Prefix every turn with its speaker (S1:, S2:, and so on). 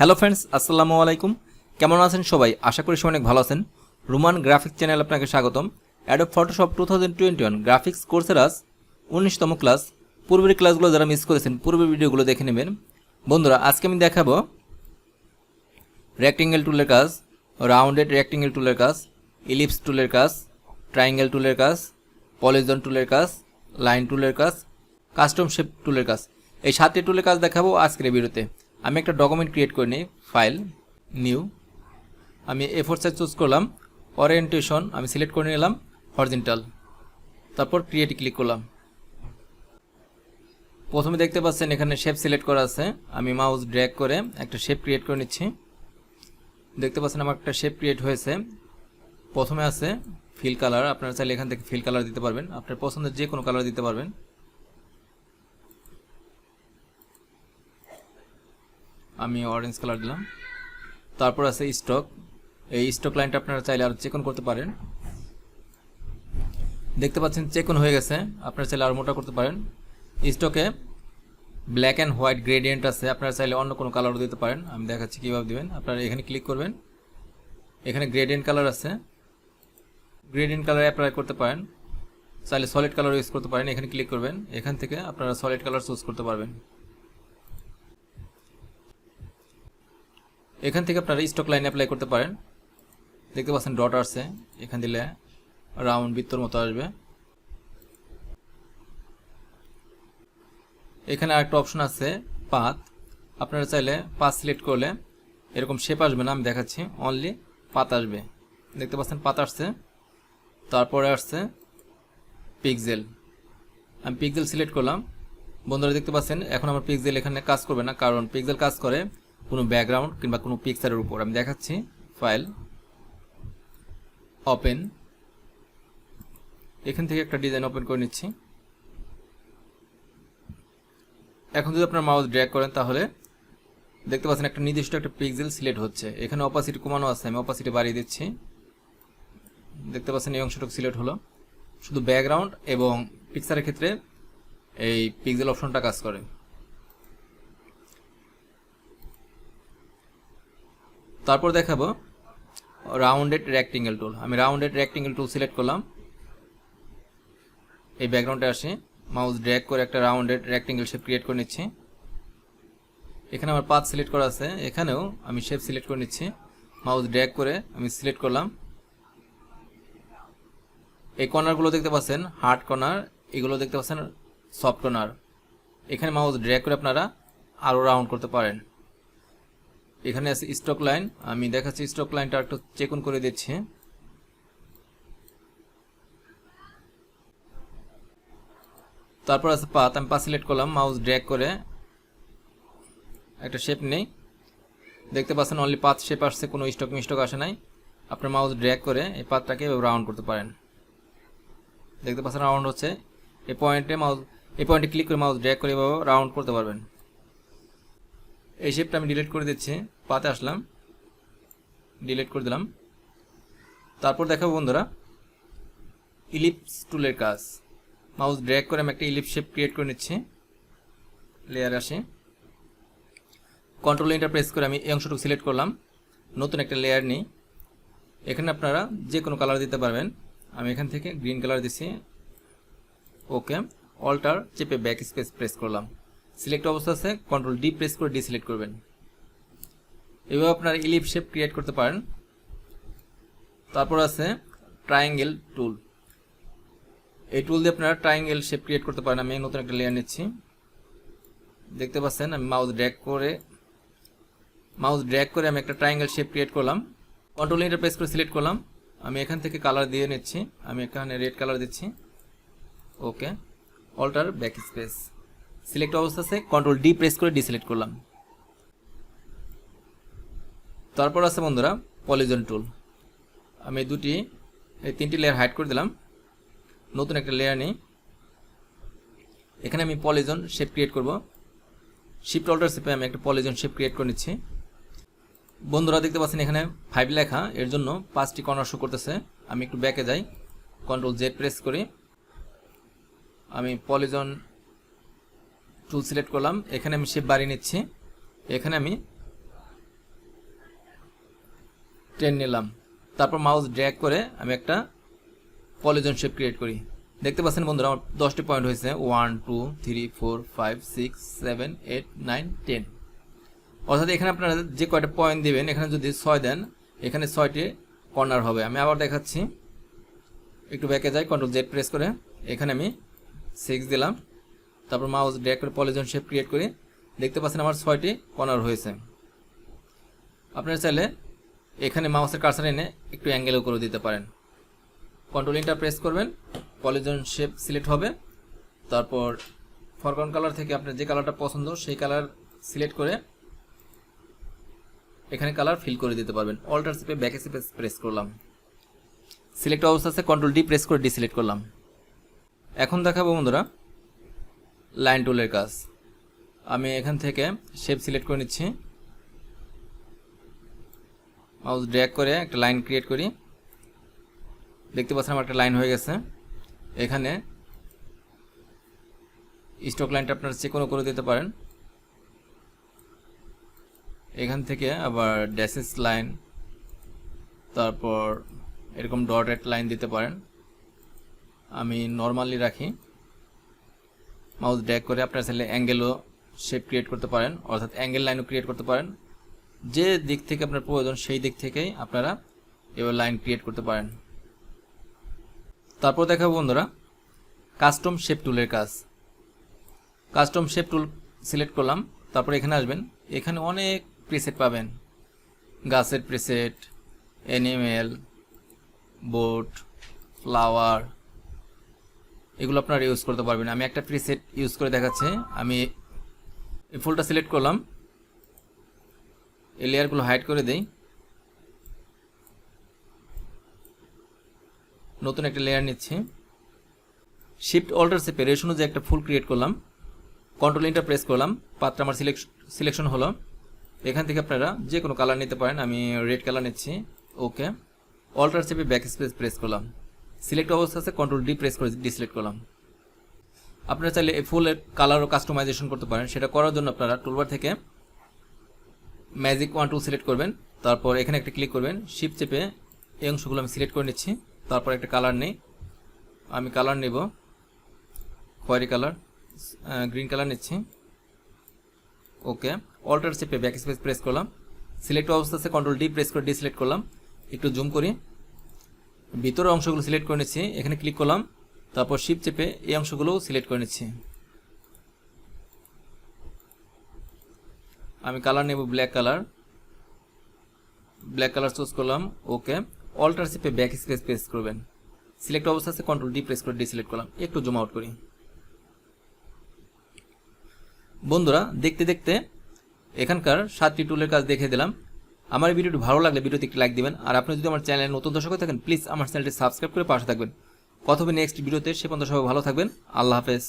S1: Hello friends, আসসালামু আলাইকুম। কেমন আছেন সবাই? আশা করি সবাই অনেক ভালো আছেন। রোমান গ্রাফিক্স চ্যানেল আপনাকে স্বাগতম। অ্যাডোব ফটোশপ 2021 গ্রাফিক্স কোর্সের আজ 19তম ক্লাস। পূর্বের ক্লাসগুলো যারা মিস করেছেন পূর্বের ভিডিওগুলো দেখে নেবেন। বন্ধুরা, আজকে আমি দেখাবো রেক্টেঙ্গেল টুলের কাজ, রাউন্ডেড রেক্টেঙ্গেল টুলের কাজ, ইলিপস টুলের কাজ, ট্রায়াঙ্গেল টুলের কাজ, পলিজন টুলের কাজ, লাইন টুলের কাজ, কাস্টম শেপ টুলের কাজ। এই 7টি টুলের কাজ দেখাবো আজকের এই ভিডিওতে। আমি একটা ডকুমেন্ট ক্রিয়েট করে নিই, ফাইল, নিউ। আমি A4 সাইজ চুজ করলাম, ওরিয়েন্টেশন আমি সিলেক্ট করে নিলাম হরিজন্টাল, তারপর ক্রিয়েটে ক্লিক করলাম। প্রথমে দেখতে পাচ্ছেন এখানে শেপ সিলেক্ট করা আছে। আমি মাউস ড্র্যাগ করে একটা শেপ ক্রিয়েট করে নিচ্ছি। দেখতে পাচ্ছেন আমার একটা শেপ ক্রিয়েট হয়েছে। প্রথমে আছে ফিল কালার, আপনারা চাইলে এখান থেকে ফিল কালার দিতে পারবেন, আপনার পছন্দের যে কোনো কালার দিতে পারবেন। আমি অরেঞ্জ কালার দিলাম। তারপর আছে স্টক, এই স্টক লাইনটা আপনারা চাইলে আরও চেকন করতে পারেন। দেখতে পাচ্ছেন চেকন হয়ে গেছে, আপনারা চাইলে আরও মোটা করতে পারেন। স্টকে ব্ল্যাক অ্যান্ড হোয়াইট গ্রেডিয়েন্ট আছে, আপনারা চাইলে অন্য কোনো কালারও দিতে পারেন। আমি দেখাচ্ছি কীভাবে দেবেন। আপনারা এখানে ক্লিক করবেন, এখানে গ্রেডিয়েন্ট কালার আছে, গ্রেডিয়েন্ট কালার অ্যাপ্লাই করতে পারেন। চাইলে সলিড কালার ইউজ করতে পারেন। এখানে ক্লিক করবেন, এখান থেকে আপনারা সলিড কালার চুজ করতে পারবেন। এখান থেকে আপনারা স্টক লাইন অ্যাপ্লাই করতে পারেন। দেখতে পাচ্ছেন ডট আসছে, এখান দিলে রাউন্ড বৃত্তর মতো আসবে। এখানে আরেকটা অপশন আছে পাথ, আপনারা চাইলে পাথ সিলেক্ট করলে এরকম শেপ আসবে না, আমি দেখাচ্ছি, অনলি পাথ আসবে। দেখতে পাচ্ছেন পাথ আসছে। তারপরে আসছে পিক্সেল, আমি পিক্সেল সিলেক্ট করলাম। বন্ধুরা দেখতে পাচ্ছেন এখন আমার পিক্সেল এখানে কাজ করবে না, কারণ পিক্সেল কাজ করে কোনো ব্যাকগ্রাউন্ড কিংবা কোনো পিকচারের উপর। আমি দেখাচ্ছি, ফাইল, ওপেন, এখান থেকে একটা ডিজাইন ওপেন করে নিচ্ছি। এখন যদি আপনার মাউস ড্র্যাগ করেন তাহলে দেখতে পাচ্ছেন একটা নির্দিষ্ট একটা পিক্সেল সিলেক্ট হচ্ছে। এখানে অপাসিটি কমানো আছে, আমি অপাসিটি বাড়িয়ে দিচ্ছি। দেখতে পাচ্ছেন এই অংশটুকু সিলেক্ট হলো। শুধু ব্যাকগ্রাউন্ড এবং পিকচারের ক্ষেত্রে এই পিক্সেল অপশনটা কাজ করে। তারপর দেখাবো রাউন্ডেড রেক্টেঙ্গেল টুল। আমি রাউন্ডেড রেক্টেঙ্গেল টুল সিলেক্ট করলাম। এই ব্যাকগ্রাউন্ডে আসি, মাউস ড্র্যাগ করে একটা রাউন্ডেড রেক্টেঙ্গেল শেপ ক্রিয়েট করে নিচ্ছি। এখানে আমার পাথ সিলেক্ট করা আছে, এখানেও আমি শেপ সিলেক্ট করে নিচ্ছি। মাউস ড্র্যাগ করে আমি সিলেক্ট করলাম। এই কর্নারগুলো দেখতে পাচ্ছেন হার্ড কর্নার, এগুলো দেখতে পাচ্ছেন সফট কর্নার। এখানে মাউস ড্র্যাগ করে আপনারা আরও রাউন্ড করতে পারেন। এখানে আছে স্টক লাইন, আমি দেখাচ্ছি স্টক লাইনটা একটু চেকন করে দিচ্ছি। তারপর আছে পাথ, আমি পাথ সিলেক্ট করলাম, মাউস ড্র্যাগ করে একটা শেপ নেই। দেখতে পাচ্ছেন অনলি পাথ শেপ আসছে, কোনো স্টক মিস্টক আসে নাই। আপনার মাউস ড্র্যাগ করে এই পাথটাকে রাউন্ড করতে পারেন। দেখতে পাচ্ছেন রাউন্ড হচ্ছে। এই পয়েন্টে ক্লিক করে মাউস ড্র্যাগ করে এভাবে রাউন্ড করতে পারবেন। এই শেপটা আমি ডিলিট করে দিচ্ছি, পাতে আসলাম, ডিলিট করে দিলাম। তারপর দেখাবো বন্ধুরা ইলিপস টুলের কাজ। মাউস ড্র্যাগ করে আমি একটা ইলিপস শেপ ক্রিয়েট করে নিচ্ছি। লেয়ার আসে, কন্ট্রোল এন্টার প্রেস করে আমি এই অংশটুকু সিলেক্ট করলাম। নতুন একটা লেয়ার নিই। এখানে আপনারা যে কোনো কালার দিতে পারবেন। আমি এখান থেকে গ্রিন কালার দিচ্ছি। ওকে, অল্টার চেপে ব্যাক স্পেস প্রেস করলাম। সিলেক্ট অবস্থা আছে, কন্ট্রোল ডি প্রেস করে ডিসিলেক্ট করবেন। এভাবে আপনারা ইলিপস শেপ ক্রিয়েট করতে পারেন। তারপর আছে ট্রায়াঙ্গেল টুল, এই টুল দিয়ে আপনারা ট্রায়াঙ্গেল শেপ ক্রিয়েট করতে পারেন। আমি নতুন একটা লেয়ার নিচ্ছি। দেখতে পাচ্ছেন আমি মাউস ড্র্যাগ করে আমি একটা ট্রায়াঙ্গেল শেপ ক্রিয়েট করলাম। কন্ট্রোল এন্টার প্রেস করে সিলেক্ট করলাম। আমি এখান থেকে কালার দিয়ে নিচ্ছি, আমি এখানে রেড কালার দিচ্ছি। ওকে, অল্টার ব্যাক স্পেস, সিলেক্ট অবস্থা আছে, কন্ট্রোল ডি প্রেস করে ডিসিলেক্ট করলাম। তারপর আছে বন্ধুরা পলিজন টুল। আমি এই তিনটি লেয়ার হাইড করে দিলাম। নতুন একটা লেয়ার নিই। এখানে আমি পলিজন শেপ ক্রিয়েট করব। শিফট অল্টার চেপে আমি একটা পলিজন শেপ ক্রিয়েট করে নিচ্ছি। বন্ধুরা দেখতে পাচ্ছেন এখানে 5 লেখা, এর জন্য 5টি কর্নার শো করতেছে। আমি একটু ব্যাকে যাই, কন্ট্রোল জেড প্রেস করি। আমি পলিজন টুল সিলেক্ট করলাম। এখানে আমি শেপ বাড়িয়ে নিচ্ছি। এখানে আমি 10 নিলাম। তারপর মাউস ড্র্যাগ করে আমি একটা পলিগন শেপ ক্রিয়েট করি। দেখতে পাচ্ছেন বন্ধুরা আমার 10টি পয়েন্ট হয়েছে, 1 2 3 4 5 6 7 8 9 10। অর্থাৎ এখানে আপনারা যে কয়টা পয়েন্ট দিবেন, এখানে যদি 6 দেন এখানে 6টি কর্নার হবে। আমি আবার দেখাচ্ছি, একটু ব্যাকে যাই, কন্ট্রোল জেড প্রেস করে এখানে আমি 6 দিলাম। তারপর মাউস ড্র্যাগ করে পলিগন শেপ ক্রিয়েট করি। দেখতে পাচ্ছেন আমার 6টি কর্নার হয়েছে। আপনারা চাইলে এখানে মাউসের কার্সার এনে একটু অ্যাঙ্গেলও করে দিতে পারেন। কন্ট্রোল এন্টার প্রেস করবেন, পলিগন শেপ সিলেক্ট হবে। তারপর ফরগ্রাউন্ড কালার থেকে আপনার যে কালারটা পছন্দ সেই কালার সিলেক্ট করে এখানে কালার ফিল করে দিতে পারবেন। অল্টার চেপে ব্যাক চেপে প্রেস করলাম, সিলেক্ট অবস্থা আছে কন্ট্রোল ডি প্রেস করে ডিসিলেক্ট করলাম। এখন দেখাবো বন্ধুরা লাইন টুলের কাজ। আমি এখান থেকে শেপ সিলেক্ট করে নিচ্ছি, মাউস ড্র্যাগ করে একটা লাইন ক্রিয়েট করি। দেখতে পাচ্ছেন আমার একটা লাইন হয়ে গেছে। এখানে স্টক লাইনটা আপনারা যে কোনো করে দিতে পারেন। এখান থেকে আবার ড্যাশেস লাইন, তারপর এরকম ডটেড লাইন দিতে পারেন। আমি নর্মালি রাখি। মাউস ড্র্যাগ করে আপনারা চাইলে অ্যাঙ্গেলও শেপ ক্রিয়েট করতে পারেন, অর্থাৎ অ্যাঙ্গেল লাইনও ক্রিয়েট করতে পারেন। যে দিক থেকে আপনার প্রয়োজন সেই দিক থেকেই আপনারা এবার লাইন ক্রিয়েট করতে পারেন। তারপর দেখাবো বন্ধুরা কাস্টম শেপ টুলের কাজ। কাস্টম শেপ টুল সিলেক্ট করলাম, তারপর এখানে আসবেন। এখানে অনেক প্রিসেট পাবেন, গাছের প্রিসেট, অ্যানিমেল, বোট, ফ্লাওয়ার, এগুলো আপনারা ইউজ করতে পারবেন। আমি একটা প্রিসেট ইউজ করে দেখাচ্ছি। আমি এই ফুলটা সিলেক্ট করলাম, এই লেয়ারগুলো হাইড করে দেই, নতুন একটা লেয়ার নিচ্ছি। শিফট অল্টার চেপে রেশ অনুযায়ী একটা ফুল ক্রিয়েট করলাম, কন্ট্রোল এন্টার প্রেস করলাম। পাতটা আমার সিলেকশন হলো। এখান থেকে আপনারা যে কোনো কালার নিতে পারেন। আমি রেড কালার নিচ্ছি, ওকে। অল্টার চেপে ব্যাক স্পেস প্রেস করলাম, সিলেক্ট অবস্থা আছে কন্ট্রোল ডি প্রেস করে ডিসিলেক্ট করলাম। আপনারা চাইলে এই ফুলের কালারও কাস্টমাইজেশন করতে পারেন। সেটা করার জন্য আপনারা টুলবার থেকে ম্যাজিক 1 টুল সিলেক্ট করবেন, তারপর এখানে একটা ক্লিক করবেন, শিফট চেপে এই অংশগুলো আমি সিলেক্ট করে নিচ্ছি। তারপর একটা কালার নেই, আমি কালার নেব খয়েরি কালার, গ্রিন কালার নিচ্ছি, ওকে। অল্টার চেপে ব্যাক স্পেস প্রেস করলাম, সিলেক্ট অবস্থা আছে কন্ট্রোল ডি প্রেস করে ডিসিলেক্ট করলাম। একটু জুম করি, ভিতরের অংশগুলো সিলেক্ট করে নিচ্ছি, এখানে ক্লিক করলাম। তারপর শিফট চেপে এই অংশগুলোও সিলেক্ট করে নিচ্ছি। আমি কালার নেব black colour, black colour choose করলাম, ওকে। অল্টার চেপে ব্যাক স্পেস প্রেস করবেন, সিলেক্ট অবস্থা আছে কন্ট্রোল ডি প্রেস করে ডিসিলেক্ট করলাম। একটু জুম আউট করি। বন্ধুরা দেখতে দেখতে এখানকার 7টি টুলের কাজ দেখে দিলাম। আমার ভিডিওটি ভালো লাগলে ভিডিওতে একটি লাইক দিবেন। আর আপনি যদি আমার চ্যানেলে নতুন দর্শক হয়ে থাকেন প্লিজ আমার চ্যানেলটি সাবস্ক্রাইব করে পাশে থাকবেন। কথা হবে নেক্সট ভিডিওতে। সে পর্যন্ত সবাই ভালো থাকবেন। আল্লাহ হাফেজ।